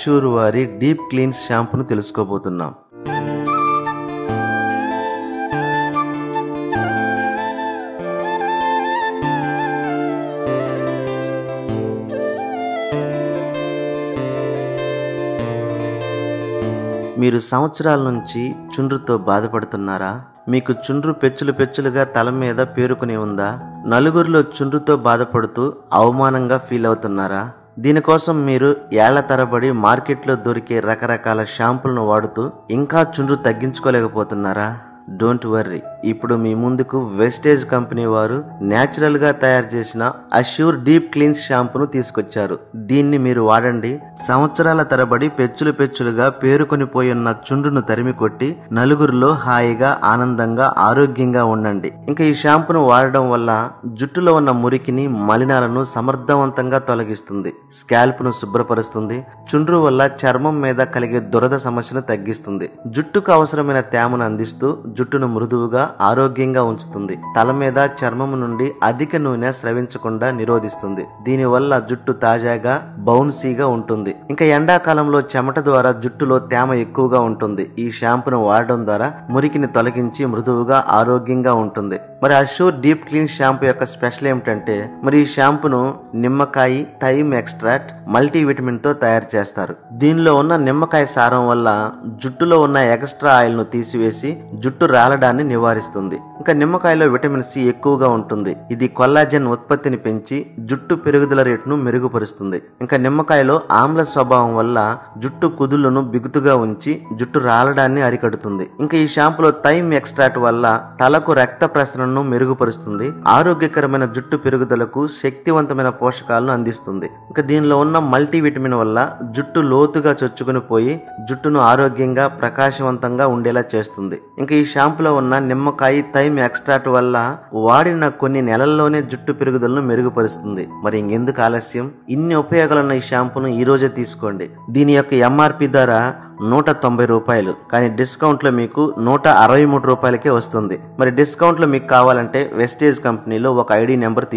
Assure వారి deep cleans షాంపూను తెలుసుకోబోతున్నాం. మీరు సంవత్సరాల నుంచి చుండ్రుతో బాధపడుతున్నారా? మీకు చుండ్రు పెచ్చులుగా తల మీద పేరుకుని ఉందా? నలుగురిలో చుండ్రుతో బాధపడుతూ అవమానంగా ఫీల్ అవుతున్నారా? దీనికోసం మీరు ఏళ్ల తరబడి మార్కెట్లో దొరికే రకరకాల షాంపూలను వాడుతూ ఇంకా చుండ్రు తగ్గించుకోలేకపోతున్నారా? డోంట్ వర్రీ, ఇప్పుడు మీ ముందుకు వెస్టేజ్ కంపెనీ వారు న్యాచురల్ గా తయారు చేసిన అష్యూర్ డీప్ క్లీన్స్ షాంపూను తీసుకొచ్చారు. దీన్ని మీరు వాడండి. సంవత్సరాల తరబడి పెచ్చులుగా పేరుకొని పోయున్న చుండ్రును తరిమి కొట్టి నలుగురిలో హాయిగా ఆనందంగా ఆరోగ్యంగా ఉండండి. ఇంకా ఈ షాంపూను వాడడం వల్ల జుట్టులో ఉన్న మురికిని మలినాలను సమర్థవంతంగా తొలగిస్తుంది, స్కాల్ప్ ను శుభ్రపరుస్తుంది, చుండ్రు వల్ల చర్మం మీద కలిగే దురద సమస్యను తగ్గిస్తుంది, జుట్టుకు అవసరమైన తేమను అందిస్తూ జుట్టును మృదువుగా ఆరోగ్యంగా ఉంచుతుంది, తల మీద చర్మం నుండి అధిక నూనె స్రవించకుండా నిరోధిస్తుంది. దీనివల్ల జుట్టు తాజాగా బౌన్సీగా ఉంటుంది. ఇంకా ఎండాకాలంలో చెమట ద్వారా జుట్టులో తేమ ఎక్కువగా ఉంటుంది. ఈ షాంపూను వాడడం ద్వారా మురికిని తొలగించి మృదువుగా ఆరోగ్యంగా ఉంటుంది. మరి అష్యూర్ డీప్ క్లీన్ షాంపూ యొక్క స్పెషల్ ఏమిటంటే, మరి ఈ షాంపూను నిమ్మకాయ థైమ్ ఎక్స్ట్రాక్ట్ మల్టీవిటమిన్ తో తయారు చేస్తారు. దీనిలో ఉన్న నిమ్మకాయ సారం వల్ల జుట్టులో ఉన్న ఎక్స్ట్రా ఆయిల్ ను తీసివేసి జుట్టు రాలడాన్ని నివారిస్తుంది. ఇంకా నిమ్మకాయలో విటమిన్ సి ఎక్కువగా ఉంటుంది. ఇది కొల్లాజెన్ ఉత్పత్తిని పెంచి జుట్టు పెరుగుదల రేటును మెరుగుపరుస్తుంది. ఇంకా నిమ్మకాయలో ఆమ్ల స్వభావం వల్ల జుట్టు కుదుళ్లను బిగుతుగా ఉంచి జుట్టు రాలడాన్ని అరికడుతుంది. ఇంకా ఈ షాంపూలో థైమ్ ఎక్స్ట్రాక్ట్ వల్ల తలకు రక్త ప్రసరణను మెరుగుపరుస్తుంది, ఆరోగ్యకరమైన జుట్టు పెరుగుదలకు శక్తివంతమైన పోషకాలను అందిస్తుంది. ఇంకా దీనిలో ఉన్న మల్టీవిటమిన్ వల్ల జుట్టు లోతుగా చొచ్చుకుని పోయి జుట్టును ఆరోగ్యంగా ప్రకాశవంతంగా ఉండేలా చేస్తుంది. ఇంకా ఈ షాంపూలో ఉన్న నిమ్మకాయ థైమ్ ఎక్స్ట్రాక్ట్ వల్ల వాడిన కొన్ని నెలల్లోనే జుట్టు పెరుగుదలను మెరుగుపరుస్తుంది. మరి ఇంకెందుకు ఆలస్యం? ఇన్ని ఉపయోగాలున్న ఈ షాంపూను ఈ రోజే తీసుకోండి. దీని యొక్క ఎంఆర్పి ధర 190 రూపాయలు, కానీ డిస్కౌంట్ లో మీకు 163 రూపాయలకే వస్తుంది. మరి డిస్కౌంట్ లో మీకు కావాలంటే వెస్టేజ్ కంపెనీలో ఒక ఐడి నెంబర్ తీసుకోండి.